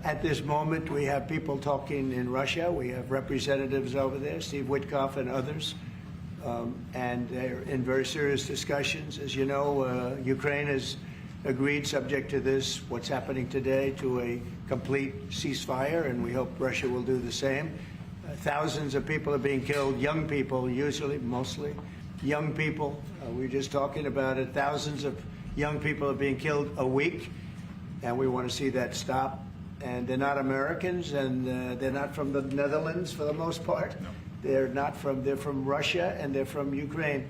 At this moment, we have people talking in Russia. We have representatives over there, Steve Witkoff and others, and they're in very serious discussions. As you know, Ukraine has agreed, subject to this, what's happening today, to a complete ceasefire, and we hope Russia will do the same. Thousands of people are being killed, young people, usually, mostly young people. We were just talking about it. Thousands of young people are being killed a week, and we want to see that stop. And they're not Americans, and they're not from the Netherlands for the most part. No. They're from Russia, and they're from Ukraine,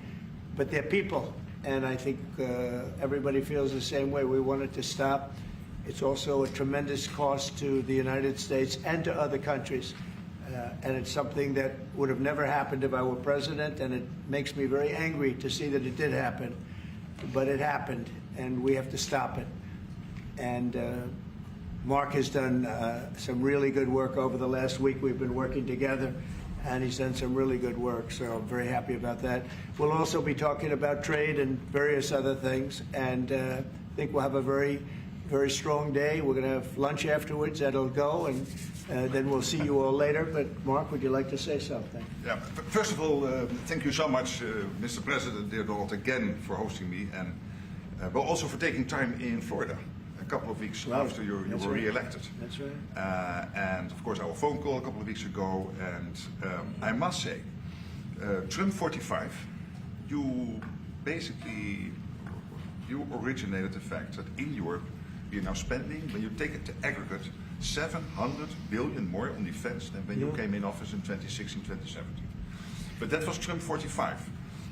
but they're people. And I think everybody feels the same way. We want it to stop. It's also a tremendous cost to the United States and to other countries. And it's something that would have never happened if I were president, and it makes me very angry to see that it did happen. But it happened, and we have to stop it. And Mark has done some really good work over the last week. We've been working together, and he's done some really good work, so I'm very happy about that. We'll also be talking about trade and various other things, and I think we'll have a very, very strong day. We're going to have lunch afterwards. That'll go, and then we'll see you all later. But Mark, would you like to say something? Yeah. First of all, thank you so much, Mr. President, dear Donald, again for hosting me, and but also for taking time in Florida a couple of weeks after you were re-elected. That's right. And of course, our phone call a couple of weeks ago, and I must say, Trump 45, you originated the fact that in Europe we are now spending, when you take it to aggregate, 700 billion more on defense than when you came in office in 2016, 2017. But that was Trump 45.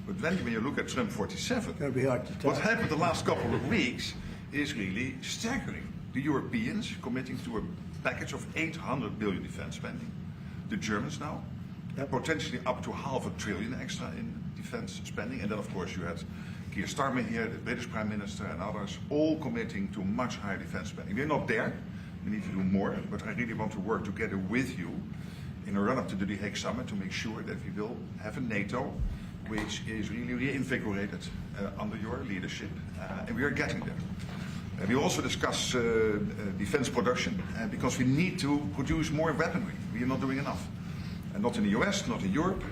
But when you look at Trump 47, that'd be hard to tell. What happened the last couple of weeks is really staggering. The Europeans committing to a package of 800 billion defense spending. The Germans now, potentially up to $500 billion extra in defense spending. And then, of course, you had Keir Starmer here, the British Prime Minister, and others, all committing to much higher defense spending. We're not there. We need to do more, but I really want to work together with you in a run-up to the The Hague Summit to make sure that we will have a NATO which is really reinvigorated under your leadership, and we are getting there. We also discuss defense production because we need to produce more weaponry. We are not doing enough. And not in the US, not in Europe,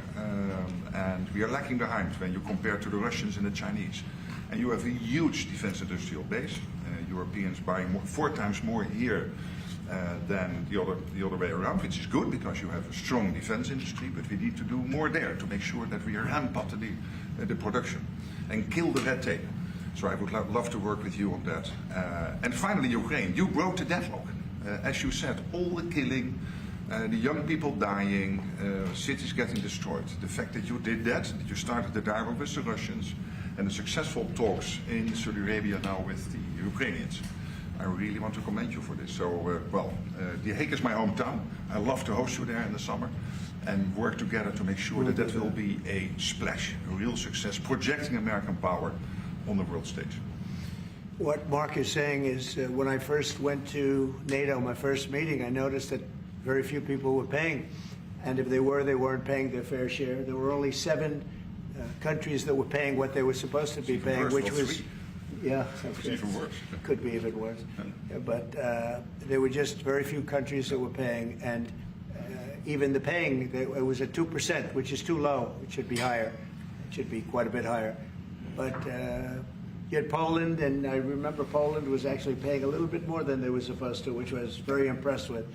and we are lacking behind when you compare to the Russians and the Chinese. And you have a huge defense industrial base. Europeans buying 4 times more here than the other way around, which is good because you have a strong defense industry, but we need to do more there to make sure that we ramp up the production and kill the red tape. So I would love to work with you on that. And finally, Ukraine. You broke the deadlock. As you said, all the killing, the young people dying, cities getting destroyed. The fact that you did that you started the dialogue with the Russians, and the successful talks in Saudi Arabia now with the Ukrainians. I really want to commend you for this. So, The Hague is my hometown. I love to host you there in the summer and work together to make sure that will be a splash, a real success, projecting American power on the world stage. What Mark is saying is when I first went to NATO, my first meeting, I noticed that very few people were paying. And if they were, they weren't paying their fair share. There were only 7 countries that were paying what they were supposed to be paying, which was... Yeah, it's even worse. Could be even worse. But there were just very few countries that were paying, and even the paying, it was at 2%, which is too low. It should be higher. It should be quite a bit higher. But you had Poland, and I remember Poland was actually paying a little bit more than they were supposed to, which I was very impressed with.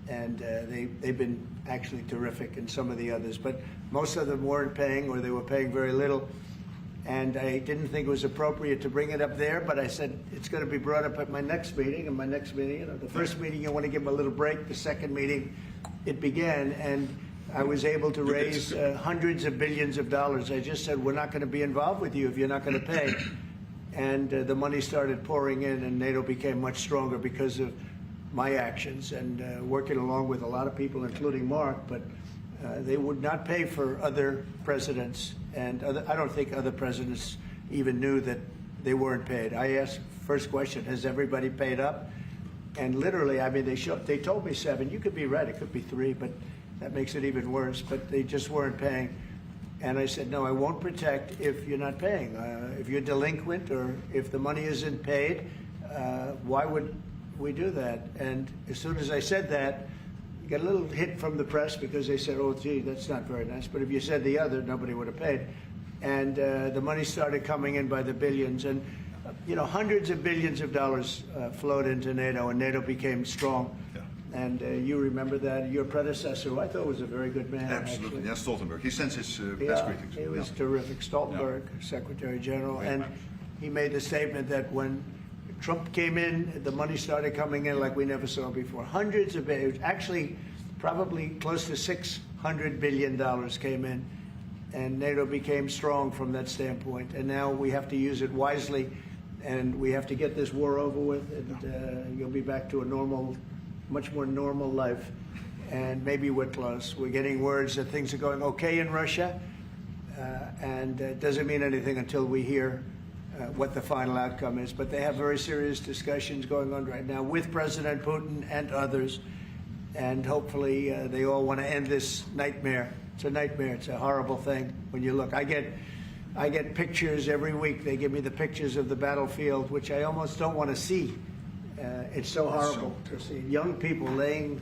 And they've been actually terrific, and some of the others. But most of them weren't paying, or they were paying very little. And I didn't think it was appropriate to bring it up there, but I said it's going to be brought up at my next meeting. And my next meeting, the first meeting, you want to give them a little break. The second meeting, it began, and I was able to raise hundreds of billions of dollars. I just said, we're not going to be involved with you if you're not going to pay. And the money started pouring in, and NATO became much stronger because of my actions and working along with a lot of people, including Mark, but they would not pay for other presidents, and I don't think other presidents even knew that they weren't paid. I asked, first question, has everybody paid up? And literally, I mean, they told me 7. You could be right, it could be 3, but that makes it even worse. But they just weren't paying. And I said, no, I won't protect if you're not paying. If you're delinquent or if the money isn't paid, why would we do that. And as soon as I said that, you got a little hit from the press because they said, oh, gee, that's not very nice. But if you said the other, nobody would have paid. And the money started coming in by the billions. And, hundreds of billions of dollars flowed into NATO, and NATO became strong. Yeah. And you remember that. Your predecessor, who I thought was a very good man. Absolutely. Actually. Yeah, Stoltenberg. He sends his best greetings. He was terrific. Stoltenberg, Secretary General. Great And man. he made the statement that when Trump came in, the money started coming in like we never saw before. Hundreds of billions, actually probably close to $600 billion came in. And NATO became strong from that standpoint. And now we have to use it wisely, and we have to get this war over with, and you'll be back to a normal, much more normal life. And maybe we're close. We're getting words that things are going okay in Russia, and it doesn't mean anything until we hear what the final outcome is. But they have very serious discussions going on right now with President Putin and others, and hopefully they all want to end this nightmare. It's a nightmare. It's a horrible thing when you look. I get pictures every week. They give me the pictures of the battlefield, which I almost don't want to see. It's so horrible to see young people laying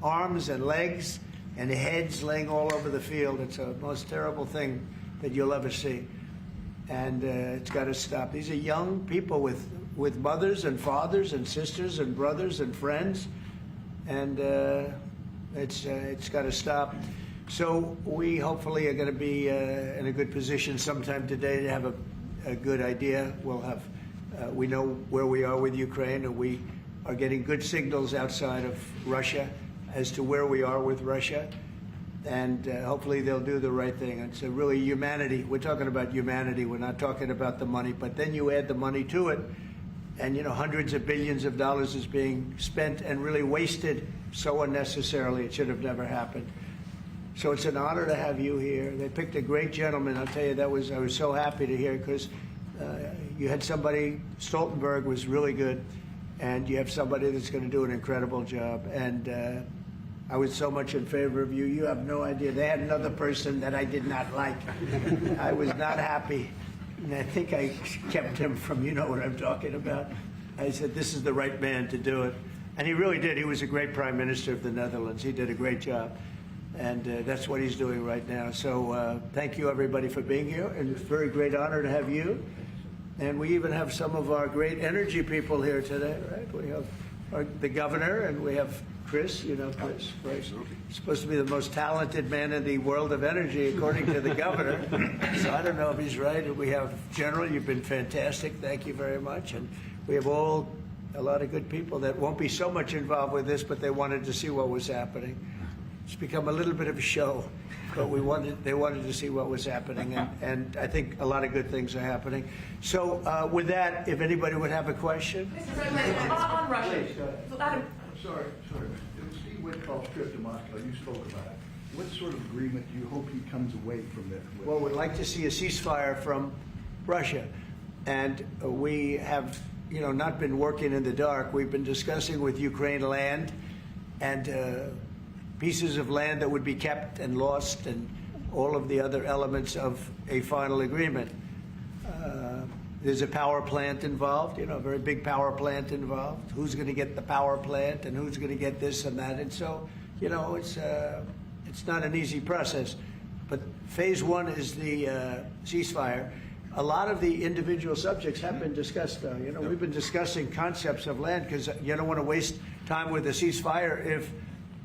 arms and legs and heads laying all over the field. It's the most terrible thing that you'll ever see. And it's got to stop. These are young people with mothers and fathers and sisters and brothers and friends, and it's got to stop. So we hopefully are going to be in a good position sometime today to have a good idea. We'll have we know where we are with Ukraine, and we are getting good signals outside of Russia as to where we are with Russia. And hopefully they'll do the right thing. It's really humanity. We're talking about humanity. We're not talking about the money. But then you add the money to it, and hundreds of billions of dollars is being spent and really wasted so unnecessarily. It should have never happened. So it's an honor to have you here. They picked a great gentleman. I'll tell you, I was so happy to hear, because you had somebody. Stoltenberg was really good, and you have somebody that's going to do an incredible job. And I was so much in favor of you. You have no idea. They had another person that I did not like. I was not happy. And I think I kept him from, you know what I'm talking about. I said, this is the right man to do it. And he really did. He was a great prime minister of the Netherlands. He did a great job. And that's what he's doing right now. So thank you, everybody, for being here. And it's a very great honor to have you. And we even have some of our great energy people here today, right? We have the governor, and we have Chris, Chris, right? He's supposed to be the most talented man in the world of energy, according to the governor. So I don't know if he's right. And we have General, you've been fantastic. Thank you very much. And we have a lot of good people that won't be so much involved with this, but they wanted to see what was happening. It's become a little bit of a show, but they wanted to see what was happening, and I think a lot of good things are happening. So with that, if anybody would have a question. Mr. President, on Russia. Sorry. Steve Witkoff's trip to Moscow, you spoke about it. What sort of agreement do you hope he comes away from this with? Well, we'd like to see a ceasefire from Russia. And we have, not been working in the dark. We've been discussing with Ukraine land and pieces of land that would be kept and lost, and all of the other elements of a final agreement. There's a power plant involved, a very big power plant involved. Who's going to get the power plant, and who's going to get this and that? And so, it's not an easy process. But phase one is the ceasefire. A lot of the individual subjects have been discussed, though. We've been discussing concepts of land, because you don't want to waste time with a ceasefire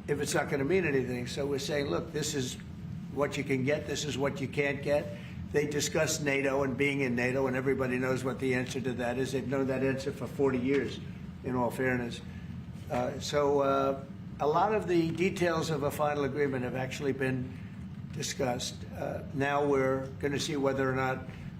if it's not going to mean anything. So we're saying, look, this is what you can get, this is what you can't get. They discussed NATO and being in NATO, and everybody knows what the answer to that is. They've known that answer for 40 years, in all fairness. So a lot of the details of a final agreement have actually been discussed. Now we're going to see whether or not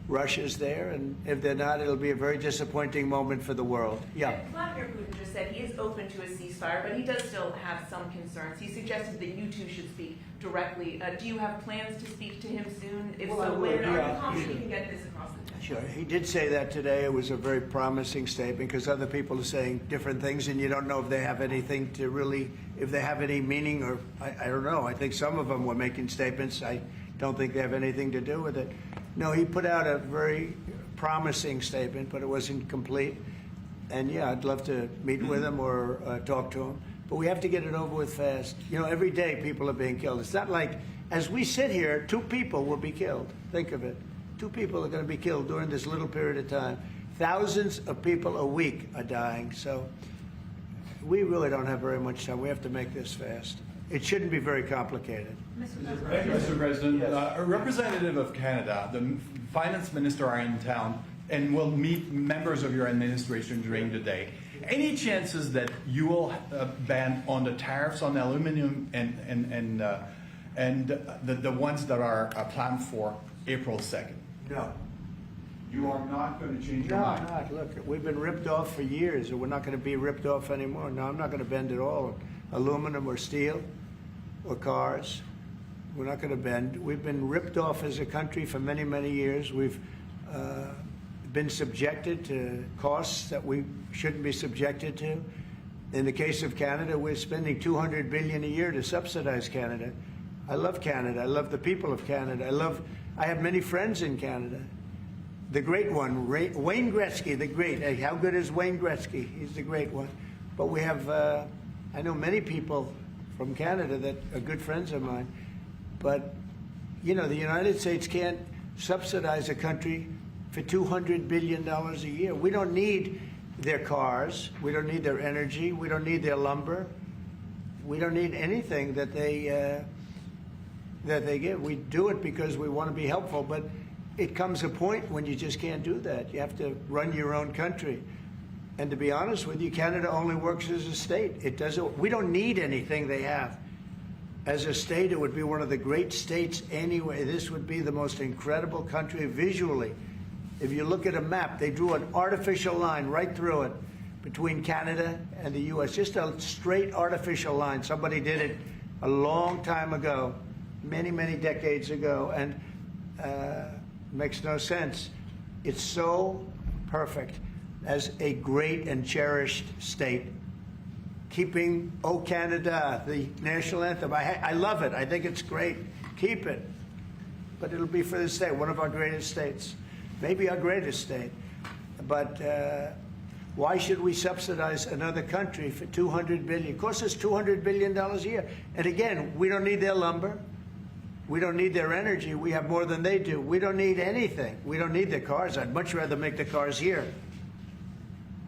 Russia's there, and if they're not, it'll be a very disappointing moment for the world. Yeah. Vladimir Putin just said he is open to a ceasefire, but he does still have some concerns. He suggested that you two should speak directly. Do you have plans to speak to him soon? If so, when are you confident you can get this across the table? Sure. He did say that today. It was a very promising statement, because other people are saying different things, and you don't know if they have anything to really, if they have any meaning, or I don't know. I think some of them were making statements. I don't think they have anything to do with it. No, he put out a very promising statement, but it wasn't complete. And yeah, I'd love to meet with him or talk to him. But we have to get it over with fast. You know, every day people are being killed. It's not like, as we sit here, 2 people will be killed. Think of it. 2 people are going to be killed during this little period of time. Thousands of people a week are dying. So we really don't have very much time. We have to make this fast. It shouldn't be very complicated. Thank you, Mr. President. Yes. A representative of Canada, the finance minister, are in town and will meet members of your administration during the day. Any chances that you will ban on the tariffs on aluminum and the ones that are planned for April 2nd? No. You are not going to change your No, mind? not. Look, we've been ripped off for years, and we're not going to be ripped off anymore. No, I'm not going to bend at all. Aluminum or steel or cars, we're not going to bend. We've been ripped off as a country for many, many years. We've been subjected to costs that we shouldn't be subjected to. In the case of Canada, we're spending $200 billion a year to subsidize Canada. I love Canada. I love the people of Canada. I have many friends in Canada. The great one, Wayne Gretzky, the great. Hey, how good is Wayne Gretzky? He's the great one. But we have, I know many people from Canada that are good friends of mine. But, you know, the United States can't subsidize a country for $200 billion a year. We don't need their cars. We don't need their energy. We don't need their lumber. We don't need anything that they give. We do it because we want to be helpful, but it comes a point when you just can't do that. You have to run your own country. And to be honest with you, Canada only works as a state. It doesn't. We don't need anything they have. As a state, it would be one of the great states anyway. This would be the most incredible country visually. If you look at a map, they drew an artificial line right through it between Canada and the U.S. Just a straight artificial line. Somebody did it a long time ago, many, many decades ago, and makes no sense. It's so perfect as a great and cherished state. Keeping "O Canada," the national anthem. I love it. I think it's great. Keep it. But it'll be for the state, one of our greatest states. Maybe our greatest state. But why should we subsidize another country for $200 billion? It costs us $200 billion a year. And again, we don't need their lumber. We don't need their energy. We have more than they do. We don't need anything. We don't need their cars. I'd much rather make the cars here.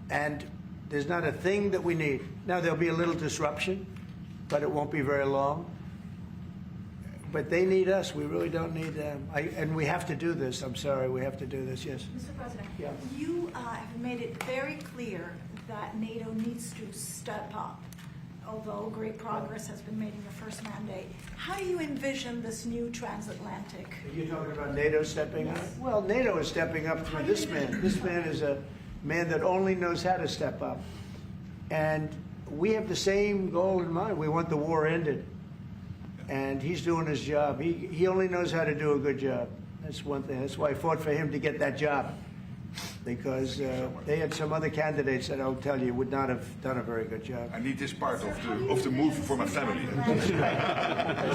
And there's not a thing that we need. Now, there'll be a little disruption, but it won't be very long. But they need us. We really don't need them. And we have to do this. I'm sorry. We have to do this. Yes. Mr. President, Yeah. you have made it very clear that NATO needs to step up, although great progress has been made in your first mandate. How do you envision this new transatlantic? Are you talking about NATO stepping up? Yes. Well, NATO is stepping up through this man. This man is a man that only knows how to step up. And we have the same goal in mind. We want the war ended. And he's doing his job. He only knows how to do a good job. That's one thing. That's why I fought for him to get that job. Because they had some other candidates that I'll tell you would not have done a very good job. I need this part of the move for my family.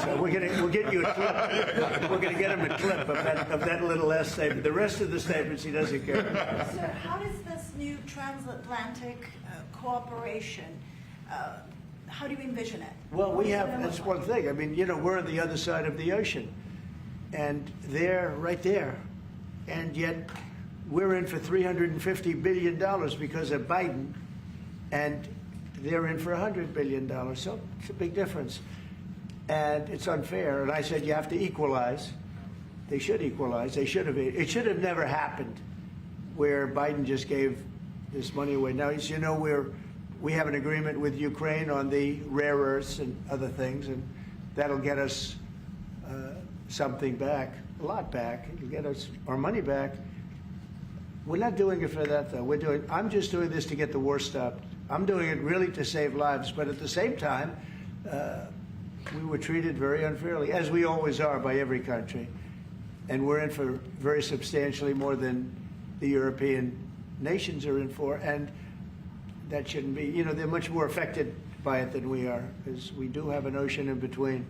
So we'll get you a clip. We're going to get him a clip of that little last statement. The rest of the statements he doesn't care. Sir, how does this new transatlantic cooperation, how do you envision it? Well, that's one thing. I mean, you know, we're on the other side of the ocean. And they're right there. And yet we're in for $350 billion because of Biden. And they're in for $100 billion. So it's a big difference. And it's unfair. And I said, you have to equalize. They should equalize. They should have. It should have never happened where Biden just gave this money away. Now, as you know, we have an agreement with Ukraine on the rare earths and other things, and that'll get us something back, a lot back. It'll get us our money back. We're not doing it for that, though. I'm just doing this to get the war stopped. I'm doing it really to save lives, but at the same time, we were treated very unfairly, as we always are by every country. And we're in for very substantially more than the European nations are in for, and that shouldn't be. You know, they're much more affected by it than we are, because we do have an ocean in between.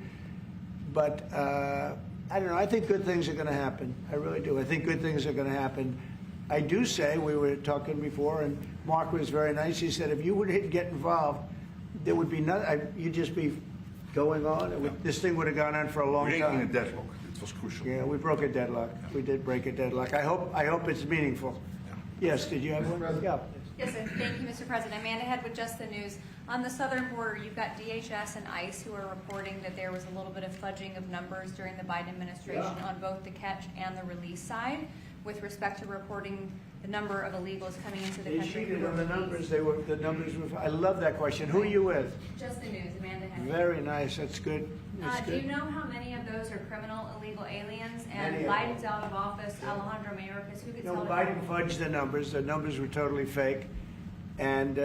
But I don't know. I think good things are going to happen. I really do. I think good things are going to happen. I do say, we were talking before, and Mark was very nice. He said, if you would get involved, there would be nothing. You'd just be going on. This thing would have gone on for a long Breaking a time. deadlock. It was crucial. Yeah, we broke a deadlock. We did break a deadlock. I hope it's meaningful. Yes, did you have one? Yeah. Yes, sir. Thank you, Mr. President. Amanda Head with Just the News. On the southern border, you've got DHS and ICE who are reporting that there was a little bit of fudging of numbers during the Biden administration on both the catch and the release side with respect to reporting the number of illegals coming into the They country. cheated on the numbers. The numbers were. I love that question. Who are you with? Just the News, Amanda Head. Very nice. That's good. That's Do you good. know how many of those are criminal illegal aliens? And Many of Biden's out of office. Alejandro Mayorkas, who gets No, held Biden accountable? fudged the numbers. The numbers were totally fake. And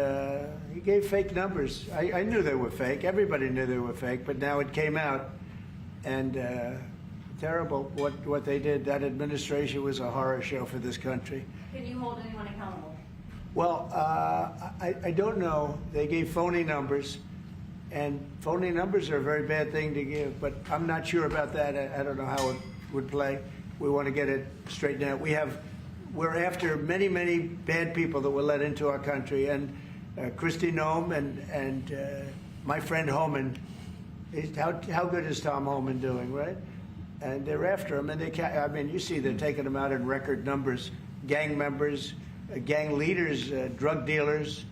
he gave fake numbers. I knew they were fake. Everybody knew they were fake. But now it came out. And terrible what they did. That administration was a horror show for this country. Can you hold anyone accountable? Well, I don't know. They gave phony numbers. And phony numbers are a very bad thing to give. But I'm not sure about that. I don't know how it would play. We want to get it straightened out. We're after many, many bad people that were let into our country, and Kristi Noem and my friend Homan. How good is Tom Homan doing, right? And they're after him, and you see they're taking him out in record numbers. Gang members, gang leaders, drug dealers.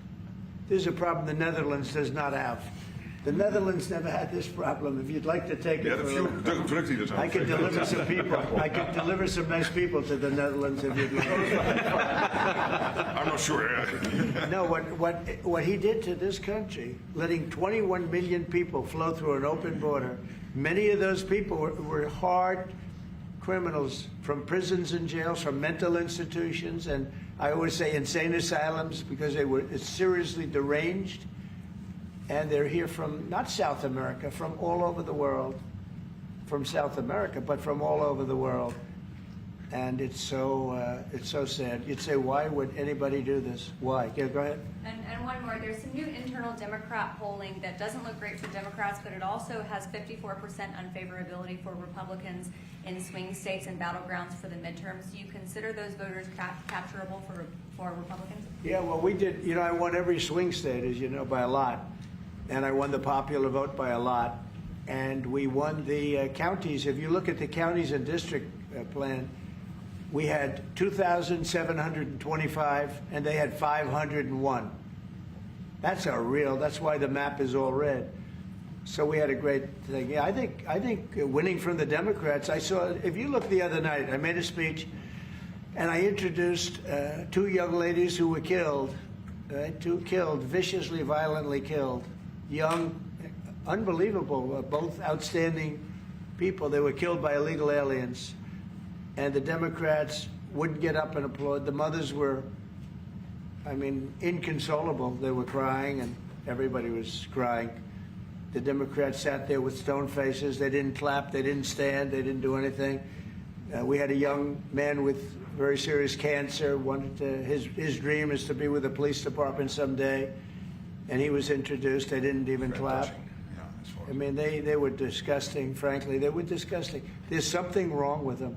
There's a problem the Netherlands does not have. The Netherlands never had this problem. If you'd like to take it, Yeah, a few drug dealers. I could deliver some people. I could deliver some nice people to the Netherlands if you'd like. I'm not sure. No, what he did to this country, letting 21 million people flow through an open border, many of those people were hard criminals from prisons and jails, from mental institutions, and I always say insane asylums because they were seriously deranged. And they're here from, not South America, from all over the world. From South America, but from all over the world. And it's so sad. You'd say, why would anybody do this? Why? Yeah, go ahead. And one more. There's some new internal Democrat polling that doesn't look great for Democrats, but it also has 54% unfavorability for Republicans in swing states and battlegrounds for the midterms. Do you consider those voters capturable for Republicans? Yeah, well, we did. I won every swing state, as you know, by a lot. And I won the popular vote by a lot. And we won the counties. If you look at the counties and district plan, we had 2,725, and they had 501. That's why the map is all red. So we had a great thing. Yeah, I think winning from the Democrats, if you look the other night, I made a speech, and I introduced two young ladies who were killed, viciously, violently killed. Young, unbelievable, both outstanding people. They were killed by illegal aliens. And the Democrats wouldn't get up and applaud. The mothers were, inconsolable. They were crying, and everybody was crying. The Democrats sat there with stone faces. They didn't clap. They didn't stand. They didn't do anything. We had a young man with very serious cancer. His dream is to be with the police department someday. And he was introduced. They didn't even clap. They were disgusting, frankly. They were disgusting. There's something wrong with them.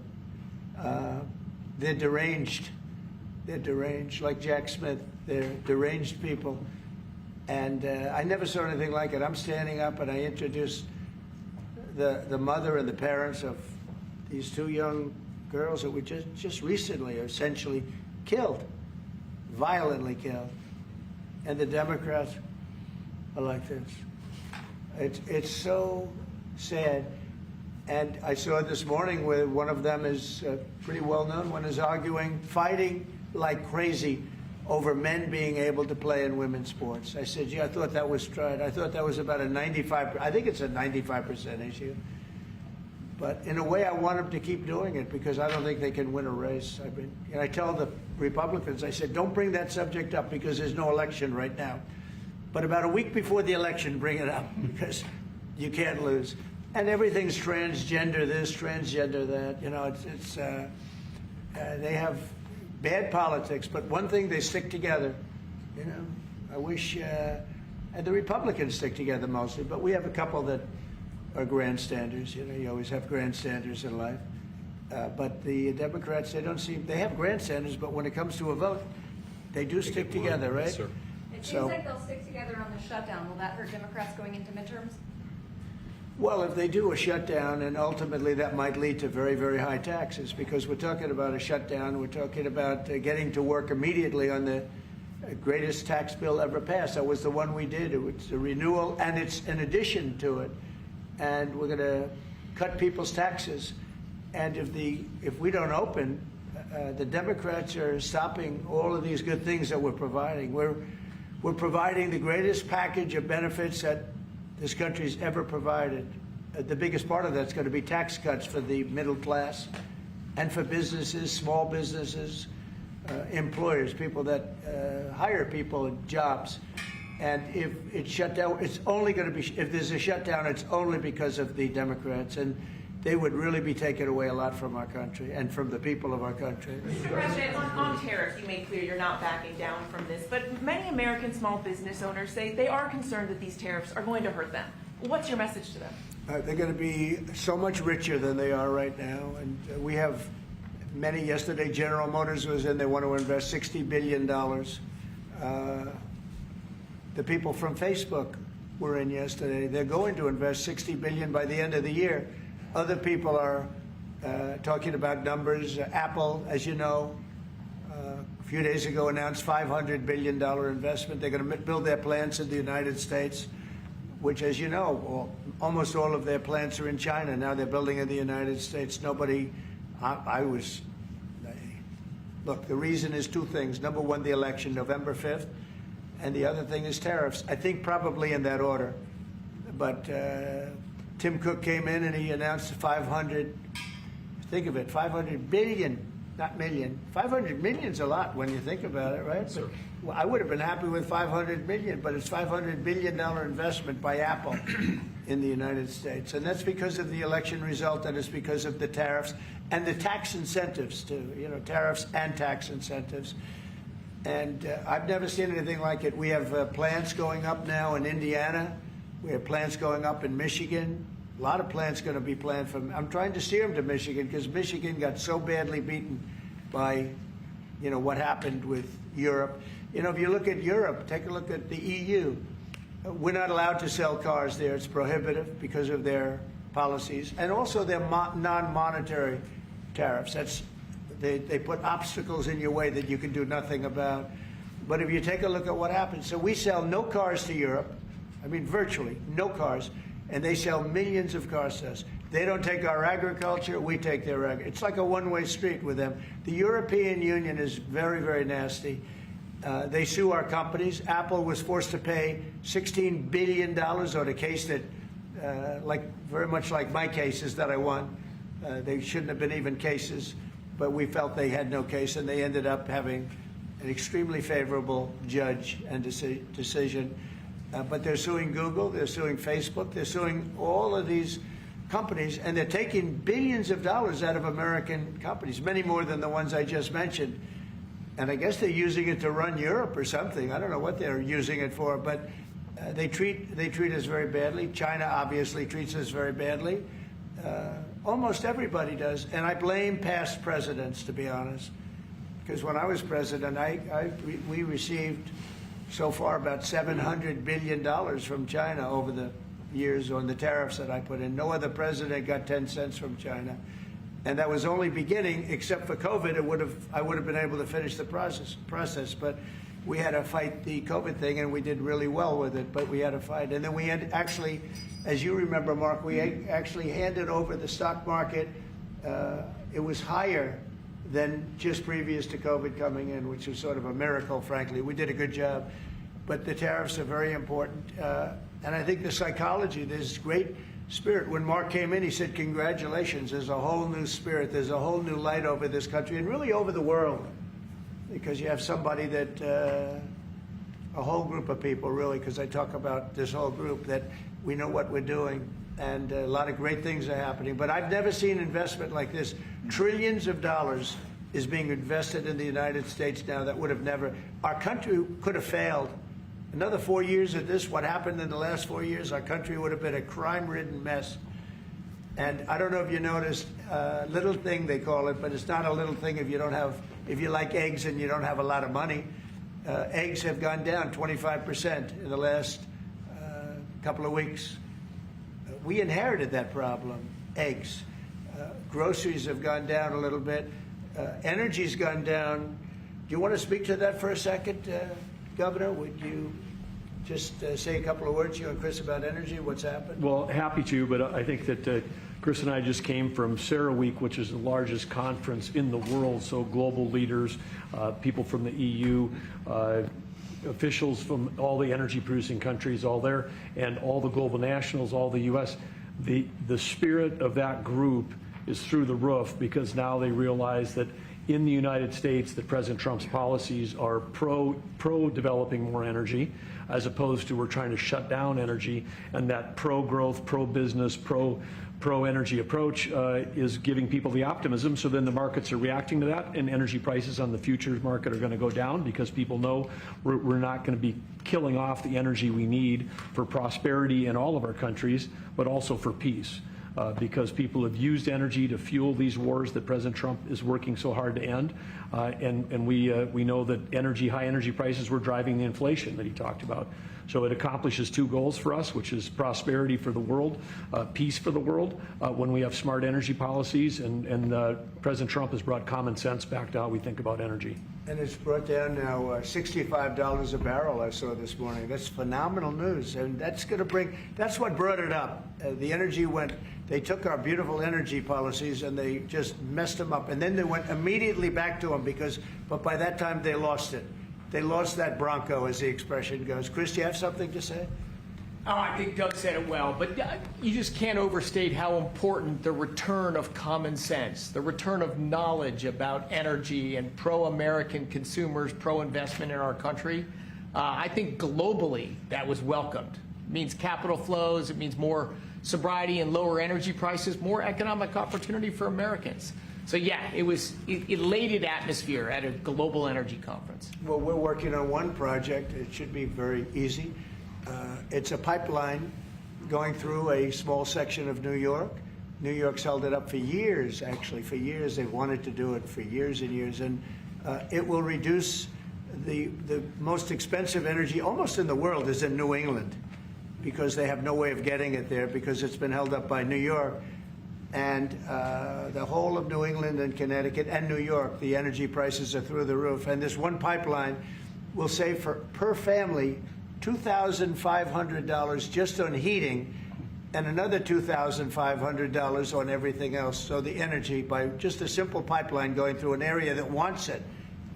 They're deranged. They're deranged, like Jack Smith. They're deranged people. And I never saw anything like it. I'm standing up, and I introduced the mother and the parents of these two young girls that were just recently essentially killed, violently killed. And the Democrats are like this. It's so sad. And I saw this morning where one of them is pretty well known, one is fighting like crazy over men being able to play in women's sports. I said, I thought that was tried. I thought that was about I think it's a 95% issue. But in a way, I want them to keep doing it because I don't think they can win a race. I tell the Republicans, I said, don't bring that subject up because there's no election right now. But about a week before the election, bring it up because you can't lose. And everything's transgender this, transgender that. They have bad politics, but one thing, they stick together. I wish, and the Republicans stick together mostly, but we have a couple that are grandstanders. You always have grandstanders in life. But the Democrats, they have grandstanders, but when it comes to a vote, They do stick together, right? Sir. It seems So- like they'll stick together on the shutdown. Will that hurt Democrats going into midterms? Well, if they do a shutdown, and ultimately that might lead to very, very high taxes, because we're talking about a shutdown, we're talking about getting to work immediately on the greatest tax bill ever passed. That was the one we did. It was a renewal, and it's an addition to it. And we're going to cut people's taxes. And if we don't open, the Democrats are stopping all of these good things that we're providing. We're providing the greatest package of benefits that this country's ever provided. The biggest part of that's going to be tax cuts for the middle class and for businesses, small businesses, employers, people that hire people in jobs. And if it's shut down, it's only going to be, if there's a shutdown, it's only because of the Democrats. And they would really be taking away a lot from our country and from the people of our country. Mr. President, on tariffs, you made clear you're not backing down from this, but many American small business owners say they are concerned that these tariffs are going to hurt them. What's your message to them? They're going to be so much richer than they are right now. And we have many. Yesterday, General Motors was in. They want to invest $60 billion. The people from Facebook were in yesterday. They're going to invest $60 billion by the end of the year. Other people are talking about numbers. Apple, as you know, a few days ago announced $500 billion investment. They're going to build their plants in the United States, which, as you know, almost all of their plants are in China. Now they're building in the United States. Look, the reason is two things. Number one, the election, November 5th, and the other thing is tariffs. I think probably in that order. But Tim Cook came in and he announced 500, think of it, 500 billion, not million. 500 million's a lot when you think about it, right? Sure. But, well, I would have been happy with 500 million, but it's $500 billion investment by Apple in the United States. And that's because of the election result, and it's because of the tariffs and the tax incentives too, tariffs and tax incentives. And I've never seen anything like it. We have plants going up now in Indiana. We have plants going up in Michigan. A lot of plants going to be planned from. I'm trying to steer them to Michigan because Michigan got so badly beaten by, what happened with Europe. If you look at Europe, take a look at the EU. We're not allowed to sell cars there. It's prohibitive because of their policies and also their non-monetary tariffs. They put obstacles in your way that you can do nothing about. But if you take a look at what happens, so we sell no cars to Europe. I mean, virtually no cars, and they sell millions of cars to us. They don't take our agriculture, we take their agriculture. It's like a one-way street with them. The European Union is very, very nasty. They sue our companies. Apple was forced to pay $16 billion on a case that, very much like my cases that I won. They shouldn't have been even cases, but we felt they had no case, and they ended up having an extremely favorable judge and decision. But they're suing Google, they're suing Facebook, they're suing all of these companies, and they're taking billions of dollars out of American companies, many more than the ones I just mentioned. And I guess they're using it to run Europe or something. I don't know what they're using it for, but they treat us very badly. China obviously treats us very badly. Almost everybody does, and I blame past presidents, to be honest, because when I was president, we received so far about $700 billion from China over the years on the tariffs that I put in. No other president got 10 cents from China. And that was only beginning, except for COVID. I would have been able to finish the process. But we had to fight the COVID thing, and we did really well with it. But we had to fight. And then we had actually, as you remember, Mark, we actually handed over the stock market. It was higher than just previous to COVID coming in, which was sort of a miracle, frankly. We did a good job. But the tariffs are very important. And I think the psychology, there's great spirit. When Mark came in, he said, congratulations, there's a whole new spirit, there's a whole new light over this country, and really over the world. Because you have somebody that, a whole group of people, really, because I talk about this whole group, that we know what we're doing. And a lot of great things are happening. But I've never seen investment like this. Trillions of dollars is being invested in the United States now that would have never. Our country could have failed. Another 4 years of this, what happened in the last 4 years, our country would have been a crime-ridden mess. And I don't know if you noticed, little thing they call it, but it's not a little thing if you like eggs and you don't have a lot of money. Eggs have gone down 25% in the last couple of weeks. We inherited that problem, eggs. Groceries have gone down a little bit. Energy's gone down. Do you want to speak to that for a second, Governor? Would you just say a couple of words, you and Chris, about energy, what's happened? Well, happy to, but I think that Chris and I just came from CERAWeek, which is the largest conference in the world, so global leaders, people from the EU, officials from all the energy-producing countries, all there, and all the global nationals, all the U.S. The spirit of that group is through the roof, because now they realize that in the United States that President Trump's policies are pro-developing more energy, as opposed to we're trying to shut down energy, and that pro-growth, pro-business, pro-energy approach is giving people the optimism. So then the markets are reacting to that, and energy prices on the futures market are going to go down, because people know we're not going to be killing off the energy we need for prosperity in all of our countries, but also for peace. Because people have used energy to fuel these wars that President Trump is working so hard to end, and we know that high energy prices were driving the inflation that he talked about. So it accomplishes two goals for us, which is prosperity for the world, peace for the world, when we have smart energy policies, and President Trump has brought common sense back to how we think about energy. And it's brought down now $65 a barrel, I saw this morning. That's phenomenal news, and that's what brought it up. The energy they took our beautiful energy policies and they just messed them up. And then they went immediately back to them but by that time they lost it. They lost that bronco, as the expression goes. Chris, do you have something to say? Oh, I think Doug said it well, but you just can't overstate how important the return of common sense, the return of knowledge about energy and pro-American consumers, pro-investment in our country. I think globally that was welcomed. It means capital flows, it means more sobriety and lower energy prices, more economic opportunity for Americans. So yeah, it was elated atmosphere at a global energy conference. Well, we're working on one project. It should be very easy. It's a pipeline going through a small section of New York. New York's held it up for years, actually, for years. They've wanted to do it for years and years. And it will reduce the most expensive energy almost in the world is in New England, because they have no way of getting it there because it's been held up by New York. And the whole of New England and Connecticut and New York, the energy prices are through the roof. And this one pipeline will save per family $2,500 just on heating, and another $2,500 on everything else. So the energy, by just a simple pipeline going through an area that wants it,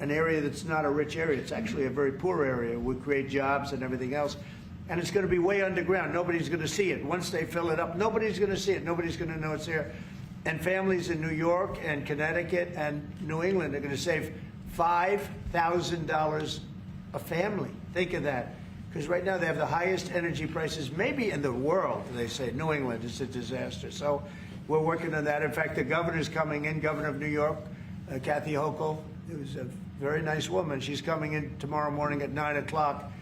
an area that's not a rich area, it's actually a very poor area, would create jobs and everything else. And it's going to be way underground. Nobody's going to see it. Once they fill it up, nobody's going to see it. Nobody's going to know it's there. And families in New York and Connecticut and New England are going to save $5,000 a family. Think of that. Because right now they have the highest energy prices maybe in the world, they say. New England is a disaster. So we're working on that. In fact, the governor's coming in, Governor of New York, Kathy Hochul, who's a very nice woman. She's coming in tomorrow morning at 9 o'clock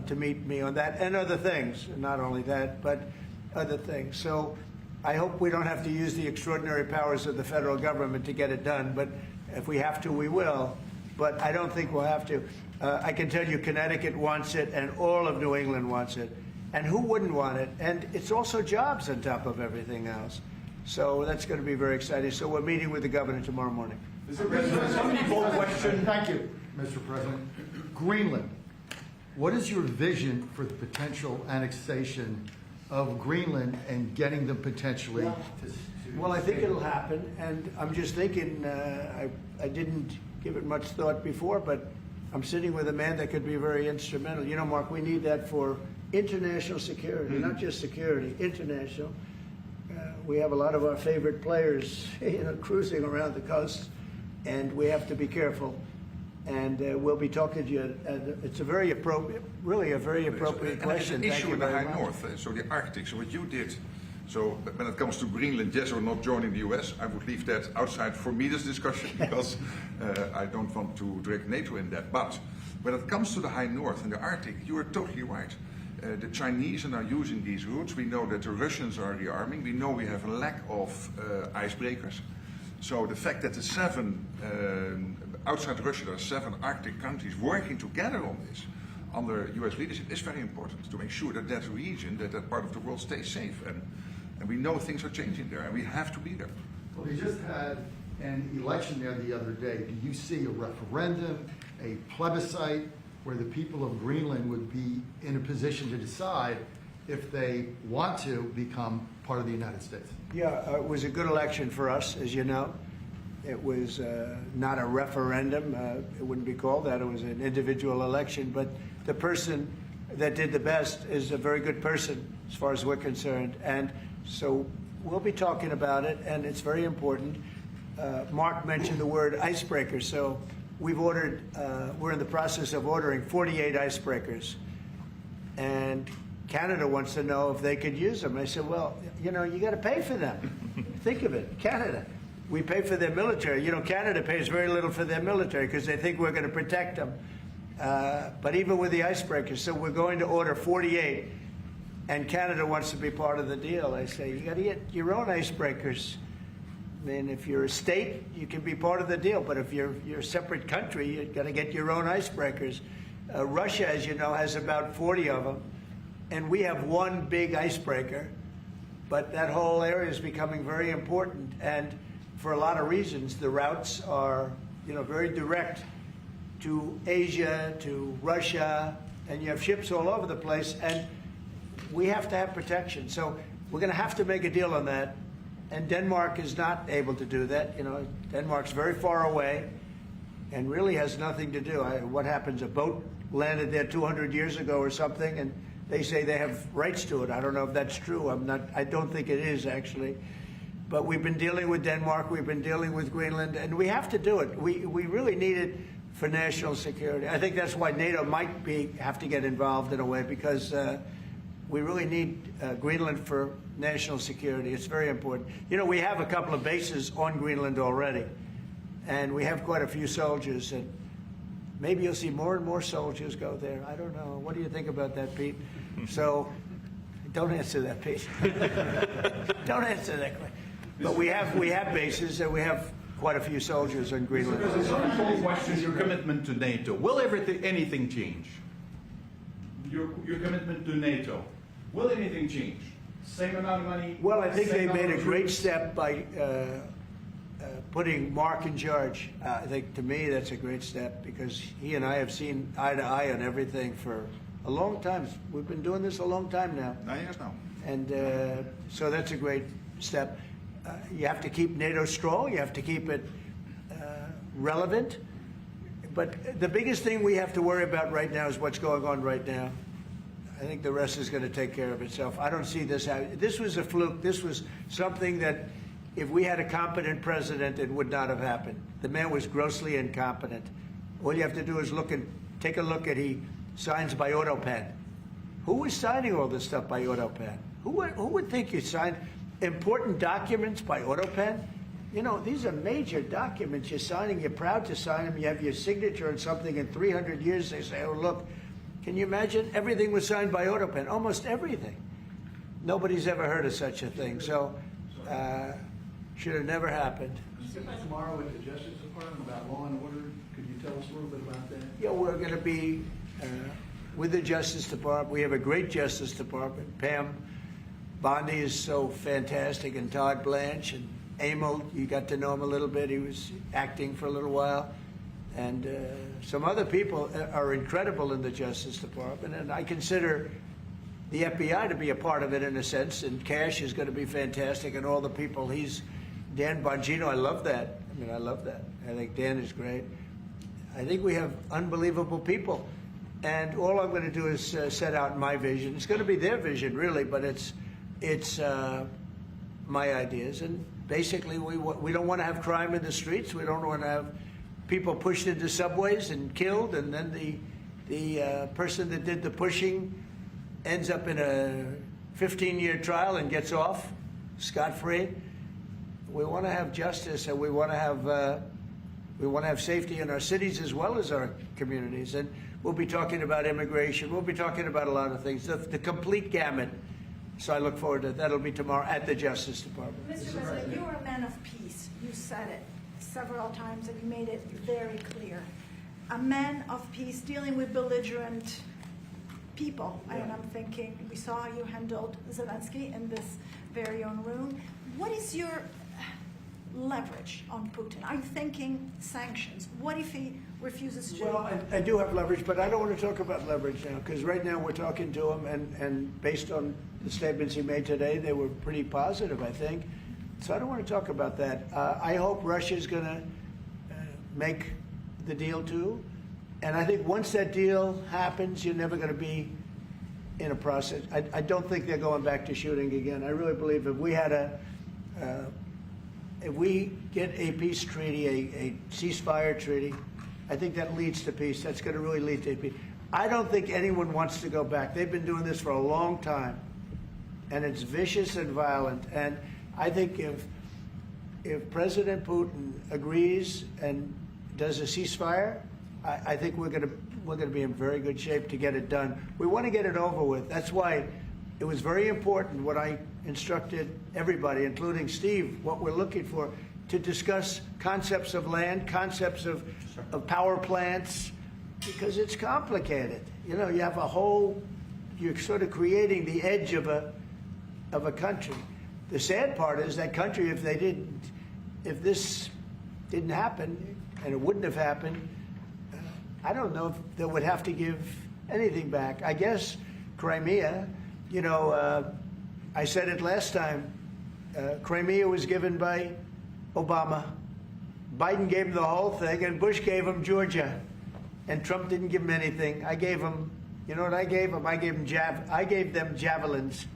to meet me on that and other things. Not only that, but other things. So I hope we don't have to use the extraordinary powers of the federal government to get it done. But if we have to, we will. But I don't think we'll have to. I can tell you Connecticut wants it, and all of New England wants it. And who wouldn't want it? And it's also jobs on top of everything else. So that's going to be very exciting. So we're meeting with the governor tomorrow morning. Mr. President, somebody vote question. Thank you, Mr. President. Greenland. What is your vision for the potential annexation of Greenland and getting them potentially to Well, I think it'll happen, and I'm just thinking, I didn't give it much thought before, but I'm sitting with a man that could be very instrumental. You know, Mark, we need that for international security, not just security, international. We have a lot of our favorite players, cruising around the coast, and we have to be careful. And we'll be talking to you. It's a very appropriate, really a very appropriate question. There's an Thank issue you in the very high much. north, so the Arctic. So what you did, so when it comes to Greenland, yes or not joining the US, I would leave that outside for me, this discussion, because I don't want to drag NATO in that. But when it comes to the high north and the Arctic, you are totally right. The Chinese are now using these routes. We know that the Russians are rearming. We know we have a lack of icebreakers. So the fact that the 7 outside Russia, there are 7 Arctic countries working together on this under US leadership is very important to make sure that that region, that part of the world stays safe. And we know things are changing there, and we have to be there. Well, they just had an election there the other day. Do you see a referendum, a plebiscite, where the people of Greenland would be in a position to decide if they want to become part of the United States? Yeah, it was a good election for us, as you know. It was not a referendum. It wouldn't be called that. It was an individual election. But the person that did the best is a very good person, as far as we're concerned. And so we'll be talking about it, and it's very important. Mark mentioned the word icebreaker. So we've ordered, we're in the process of ordering 48 icebreakers. And Canada wants to know if they could use them. I said, well, you know, you got to pay for them. Think of it, Canada. We pay for their military. You know, Canada pays very little for their military because they think we're going to protect them. But even with the icebreakers, so we're going to order 48, and Canada wants to be part of the deal. I say, you got to get your own icebreakers. I mean, if you're a state, you can be part of the deal. But if you're a separate country, you've got to get your own icebreakers. Russia, as you know, has about 40 of them. And we have one big icebreaker, but that whole area is becoming very important. And for a lot of reasons, the routes are, you know, very direct to Asia, to Russia, and you have ships all over the place, and we have to have protection. So we're going to have to make a deal on that. And Denmark is not able to do that. You know, Denmark's very far away and really has nothing to do. What happens? A boat landed there 200 years ago or something, and they say they have rights to it. I don't know if that's true. I don't think it is, actually. But we've been dealing with Denmark, we've been dealing with Greenland, and we have to do it. We really need it for national security. I think that's why NATO might have to get involved in a way, because we really need Greenland for national security. It's very important. You know, we have a couple of bases on Greenland already, and we have quite a few soldiers, and maybe you'll see more and more soldiers go there. I don't know. What do you think about that, Pete? So, don't answer that, Pete. Don't answer that question. But we have bases, and we have quite a few soldiers on Greenland. Some people question your commitment to NATO. Will anything change? Your commitment to NATO. Will anything change? Same amount of money? Well, I think they made a great step by putting Mark in charge. I think, to me, that's a great step, because he and I have seen eye to eye on everything for a long time. We've been doing this a long time now. 9 years now. And so that's a great step. You have to keep NATO strong. You have to keep it relevant. But the biggest thing we have to worry about right now is what's going on right now. I think the rest is going to take care of itself. I don't see this happening. This was a fluke. This was something that, if we had a competent president, it would not have happened. The man was grossly incompetent. All you have to do is take a look at, he signs by auto pen. Who was signing all this stuff by auto pen? Who would think you signed important documents by auto pen? You know, these are major documents you're signing. You're proud to sign them. You have your signature on something. In 300 years, they say, oh, look, can you imagine? Everything was signed by auto pen, almost everything. Nobody's ever heard of such a thing. So, should have never happened. Tomorrow with the Justice Department about law and order, could you tell us a little bit about that? Yeah, we're going to be with the Justice Department. We have a great Justice Department. Pam Bondi is so fantastic, and Todd Blanche, and Emil, you got to know him a little bit. He was acting for a little while. And some other people are incredible in the Justice Department, and I consider the FBI to be a part of it in a sense, and Cash is going to be fantastic, and all the people. Dan Bongino, I love that. I mean, I love that. I think Dan is great. I think we have unbelievable people, and all I'm going to do is set out my vision. It's going to be their vision, really, but it's my ideas. And basically, we don't want to have crime in the streets. We don't want to have people pushed into subways and killed, and then the person that did the pushing ends up in a 15-year trial and gets off scot-free. We want to have justice, and we want to have safety in our cities as well as our communities. And we'll be talking about immigration. We'll be talking about a lot of things, the complete gamut. So I look forward to that. That'll be tomorrow at the Justice Department. Mr. President, you are a man of peace. You said it. several times, and you made it very clear. A man of peace dealing with belligerent people. And I'm thinking, we saw how you handled Zelensky in this very own room. What is your leverage on Putin? Are you thinking sanctions? What if he refuses to? Well, I do have leverage, but I don't want to talk about leverage now, because right now we're talking to him, and based on the statements he made today, they were pretty positive, I think. So I don't want to talk about that. I hope Russia's going to make the deal too. And I think once that deal happens, you're never going to be in a process. I don't think they're going back to shooting again. I really believe if we had if we get a peace treaty, a ceasefire treaty, I think that leads to peace. That's going to really lead to peace. I don't think anyone wants to go back. They've been doing this for a long time, and it's vicious and violent. And I think if President Putin agrees and does a ceasefire, I think we're going to be in very good shape to get it done. We want to get it over with. That's why it was very important what I instructed everybody, including Steve, what we're looking for, to discuss concepts of land, concepts of power plants, because it's complicated. You know, you have a whole, you're sort of creating the edge of a country. The sad part is that country, if this didn't happen, and it wouldn't have happened, I don't know if they would have to give anything back. I guess Crimea, you know, I said it last time, Crimea was given by Obama. Biden gave him the whole thing, and Bush gave him Georgia. And Trump didn't give him anything. I gave him, you know what I gave him? I gave them javelins.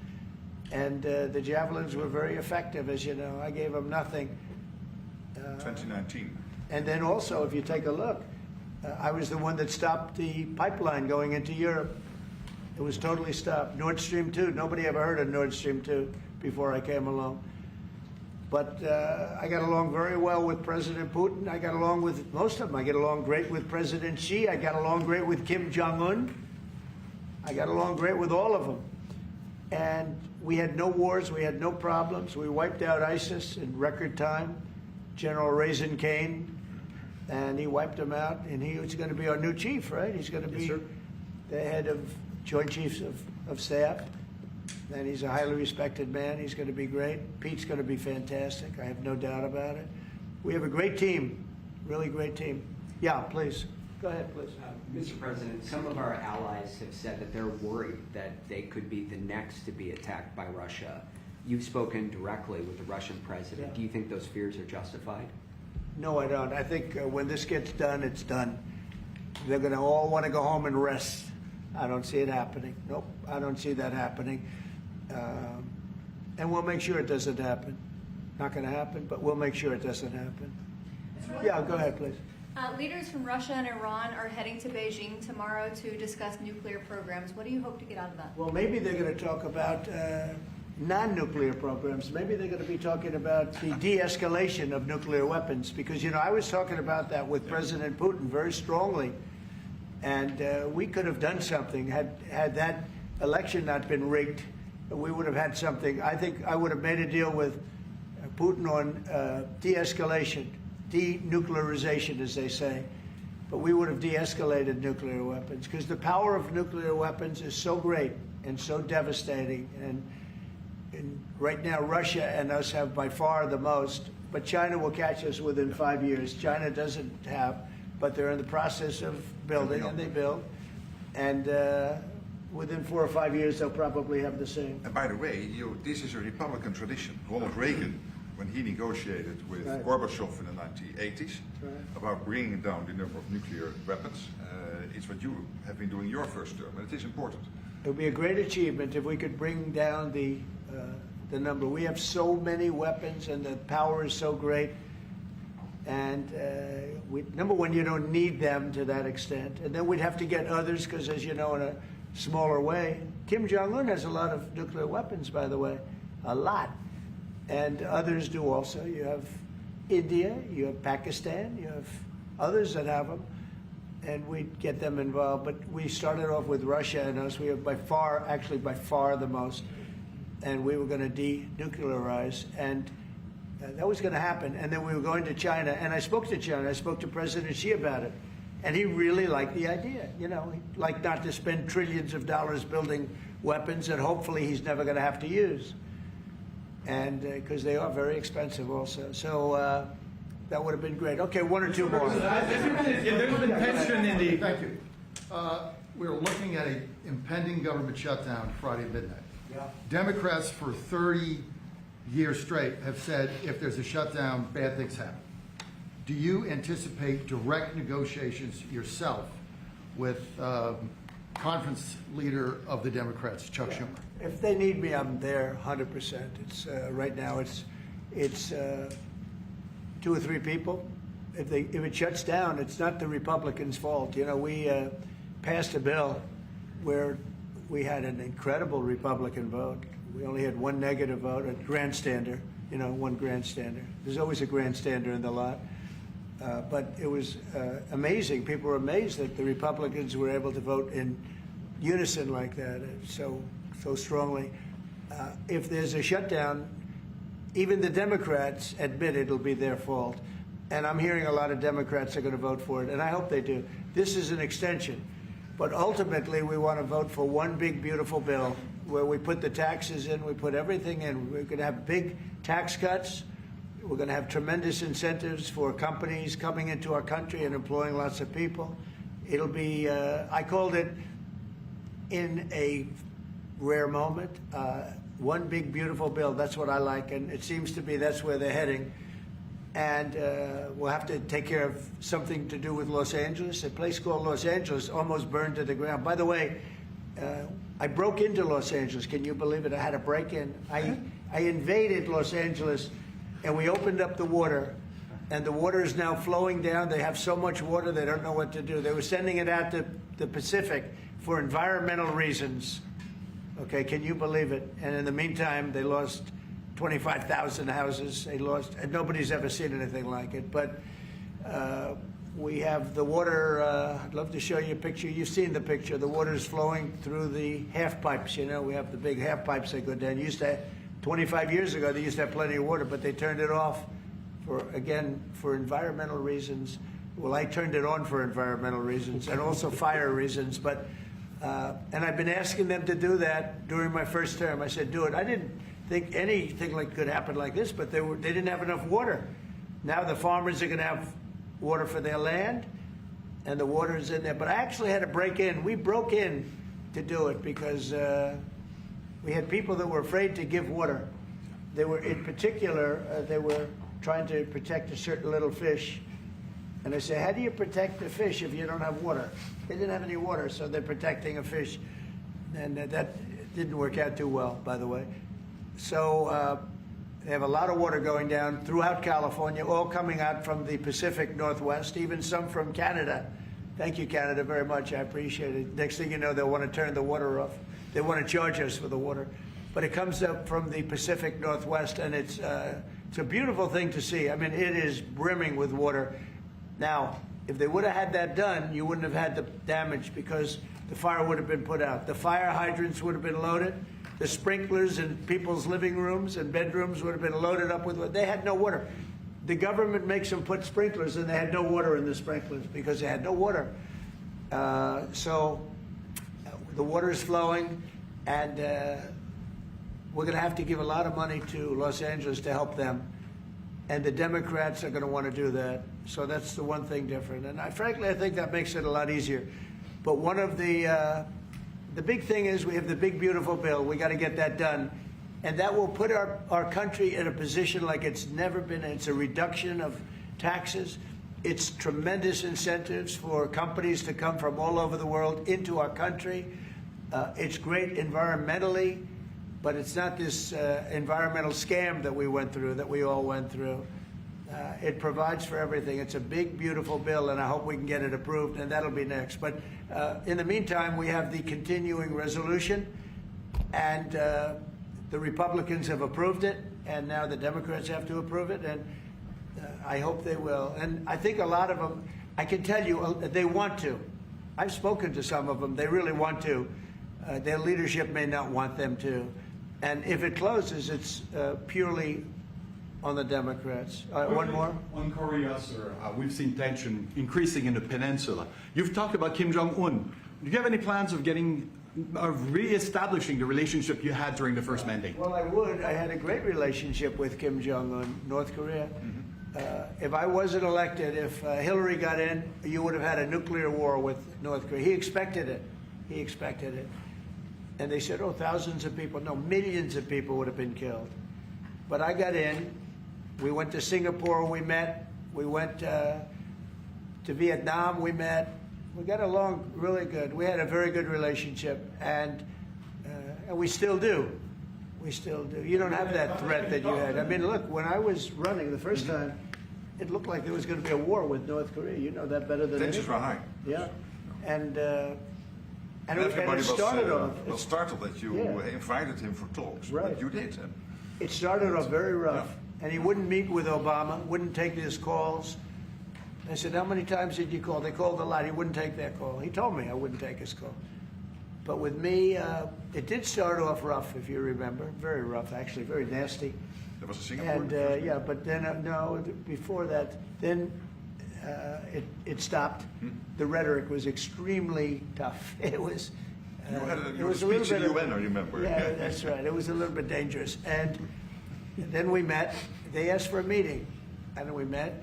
And the javelins were very effective, as you know. I gave them nothing. 2019. And then also, if you take a look, I was the one that stopped the pipeline going into Europe. It was totally stopped. Nord Stream 2, nobody ever heard of Nord Stream 2 before I came along. But I got along very well with President Putin. I got along with most of them. I get along great with President Xi. I got along great with Kim Jong-un. I got along great with all of them. And we had no wars. We had no problems. We wiped out ISIS in record time. General Raisin Kane, and he wiped them out. And he was going to be our new chief, right? He's going to be the head of Joint Chiefs of Staff. And he's a highly respected man. He's going to be great. Pete's going to be fantastic. I have no doubt about it. We have a great team, really great team. Yeah, please. Go ahead, please. Mr. President, some of our allies have said that they're worried that they could be the next to be attacked by Russia. You've spoken directly with the Russian president. Yeah. Do you think those fears are justified? No, I don't. I think when this gets done, it's done. They're going to all want to go home and rest. I don't see it happening. Nope, I don't see that happening. And we'll make sure it doesn't happen. Not going to happen, but we'll make sure it doesn't happen. Yeah, go ahead, please. Leaders from Russia and Iran are heading to Beijing tomorrow to discuss nuclear programs. What do you hope to get out of that? Well, maybe they're going to talk about non-nuclear programs. Maybe they're going to be talking about the de-escalation of nuclear weapons, because, you know, I was talking about that with President Putin very strongly, and we could have done something had that election not been rigged. We would have had something. I think I would have made a deal with Putin on de-escalation, denuclearization, as they say. But we would have de-escalated nuclear weapons, because the power of nuclear weapons is so great and so devastating. And right now, Russia and us have by far the most, but China will catch us within 5 years. China doesn't have, but they're in the process of building, and they build. And within 4 or 5 years, they'll probably have the same. And by the way, this is a Republican tradition. Ronald Reagan, when he negotiated with Gorbachev in the 1980s about bringing down the number of nuclear weapons, it's what you have been doing your first term, and it is important. It would be a great achievement if we could bring down the number. We have so many weapons, and the power is so great. And number one, you don't need them to that extent. And then we'd have to get others, because, as you know, in a smaller way. Kim Jong-un has a lot of nuclear weapons, by the way, a lot. And others do also. You have India, you have Pakistan, you have others that have them. And we'd get them involved. But we started off with Russia and us. We have by far the most. And we were going to denuclearize. And That was going to happen. And then we were going to China, and I spoke to China. I spoke to President Xi about it. And he really liked the idea. You know, he'd like not to spend trillions of dollars building weapons that hopefully he's never going to have to use. And because they are very expensive also. So that would have been great. Okay, one or two more. There's been tension in the... Thank you. We're looking at an impending government shutdown Friday midnight. Yeah. Democrats for 30 years straight have said if there's a shutdown, bad things happen. Do you anticipate direct negotiations yourself with conference leader of the Democrats, Chuck Schumer? If they need me, I'm there 100%. It's right now it's 2 or 3 people. If it shuts down, it's not the Republicans' fault. You know, we passed a bill where we had an incredible Republican vote. We only had 1 negative vote, a grandstander, you know, 1 grandstander. There's always a grandstander in the lot. But it was amazing. People were amazed that the Republicans were able to vote in unison like that, so strongly. If there's a shutdown, even the Democrats admit it'll be their fault. And I'm hearing a lot of Democrats are going to vote for it, and I hope they do. This is an extension. But ultimately, we want to vote for one big, beautiful bill where we put the taxes in, we put everything in. We're going to have big tax cuts. We're going to have tremendous incentives for companies coming into our country and employing lots of people. It'll be, I called it, in a rare moment, one big, beautiful bill. That's what I like, and it seems to be that's where they're heading. And we'll have to take care of something to do with Los Angeles. A place called Los Angeles almost burned to the ground. By the way, I broke into Los Angeles. Can you believe it? I had a break-in. I invaded Los Angeles, and we opened up the water, and the water is now flowing down. They have so much water, they don't know what to do. They were sending it out to the Pacific for environmental reasons. Okay, can you believe it? And in the meantime, they lost 25,000 houses. They lost, and nobody's ever seen anything like it. But we have the water. I'd love to show you a picture. You've seen the picture. The water is flowing through the half pipes. You know, we have the big half pipes that go down. 25 years ago, they used to have plenty of water, but they turned it off for environmental reasons. Well, I turned it on for environmental reasons and also fire reasons. But and I've been asking them to do that during my first term. I said, do it. I didn't think anything could happen like this, but they didn't have enough water. Now the farmers are going to have water for their land, and the water is in there. But I actually had to break in. We broke in to do it because we had people that were afraid to give water. They were, in particular, they were trying to protect a certain little fish. And I said, how do you protect a fish if you don't have water? They didn't have any water, so they're protecting a fish. And that didn't work out too well, by the way. So they have a lot of water going down throughout California, all coming out from the Pacific Northwest, even some from Canada. Thank you, Canada, very much. I appreciate it. Next thing you know, they'll want to turn the water off. They want to charge us for the water. But it comes up from the Pacific Northwest, and it's a beautiful thing to see. I mean, it is brimming with water. Now, if they would have had that done, you wouldn't have had the damage because the fire would have been put out. The fire hydrants would have been loaded. The sprinklers in people's living rooms and bedrooms would have been loaded up with water. They had no water. The government makes them put sprinklers, and they had no water in the sprinklers because they had no water. So the water is flowing, and we're going to have to give a lot of money to Los Angeles to help them. And the Democrats are going to want to do that. So that's the one thing different. And frankly, I think that makes it a lot easier. But one of the big thing is we have the big, beautiful bill. We got to get that done. And that will put our country in a position like it's never been. It's a reduction of taxes. It's tremendous incentives for companies to come from all over the world into our country. It's great environmentally, but it's not this environmental scam that we went through, that we all went through. It provides for everything. It's a big, beautiful bill, and I hope we can get it approved, and that'll be next. But in the meantime, we have the continuing resolution, and the Republicans have approved it, and now the Democrats have to approve it, and I hope they will. And I think a lot of them, I can tell you, they want to. I've spoken to some of them. They really want to. Their leadership may not want them to. And if it closes, it's purely on the Democrats. One more? On Korea, sir, we've seen tension increasing in the peninsula. You've talked about Kim Jong-un. Do you have any plans of re-establishing the relationship you had during the first mandate? Well, I would. I had a great relationship with Kim Jong-un, North Korea. If I wasn't elected, if Hillary got in, you would have had a nuclear war with North Korea. He expected it. He expected it. And they said, oh, thousands of people. No, millions of people would have been killed. But I got in. We went to Singapore, we met. We went to Vietnam, we met. We got along really good. We had a very good relationship, and we still do. We still do. You don't have that threat that you had. I mean, look, when I was running the first time, it looked like there was going to be a war with North Korea. You know that better than Tensions were anybody. high. Yeah, and Everybody it started off. was startled that you invited him for talks. Right. But you did. It started off very rough, Yeah. and he wouldn't meet with Obama, wouldn't take his calls. I said, how many times did you call? They called a lot. He wouldn't take their call. He told me I wouldn't take his call. But with me, it did start off rough, if you remember. Very rough, actually, very nasty. That was a Singapore. And yeah, but then, no, before that, then it stopped. The rhetoric was extremely tough. It was. You had a it was a little speech in bit the UN, I remember. Yeah, that's right. It was a little bit dangerous. And then we met. They asked for a meeting, and we met.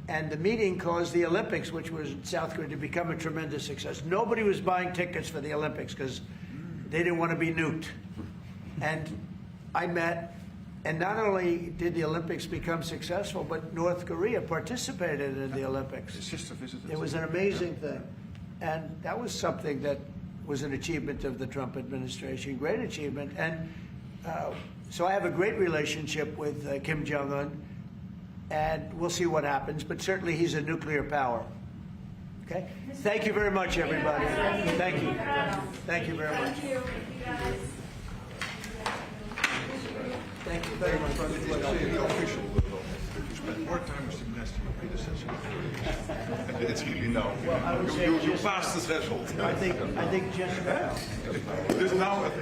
And the meeting caused the Olympics, which was in South Korea, to become a tremendous success. Nobody was buying tickets for the Olympics because they didn't want to be nuked. And I met, and not only did the Olympics become successful, but North Korea participated in the Olympics. His sister visited. It was an amazing thing. And that was something that was an achievement of the Trump administration, great achievement. And so I have a great relationship with Kim Jong-un, and we'll see what happens, but certainly he's a nuclear power. Okay? Thank you very much, everybody. Thank you. Thank you very much. Thank you very much. The official you spent more time with him last than your predecessor. It's really no. I would say You just- passed the threshold. I think just now. Just now, I think.